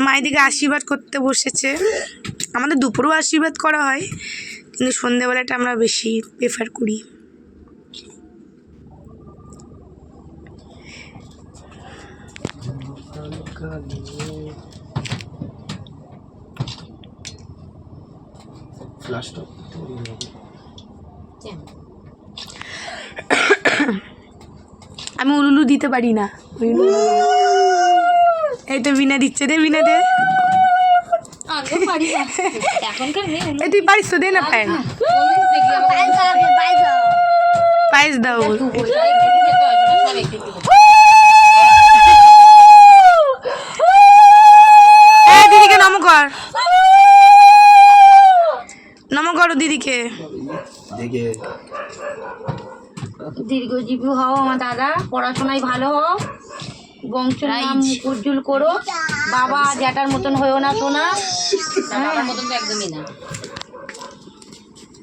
মায়েদিকে আশীর্বাদ করতে বসেছে। আমাদের দুপুরেও আশীর্বাদ করা হয়, কিন্তু সন্ধ্যেবেলাটা আমরা বেশি প্রেফার করি। আমি উলুলু দিতে পারি না। এই তো বিনা দিচ্ছে, দে বিনা দে। তুই পারিস তো, দে না পায় না। পায়েস দাও। দিদিকে নম কর, নম করো দিদিকে। দীর্ঘজীবী হও আমার দাদা, পড়াশোনায় ভালো হও, বংশের নাম উজ্জ্বল করো। বাবা জ্যাঠার মতন হয়েও না, শোনা বাবার মতন তো একদমই না।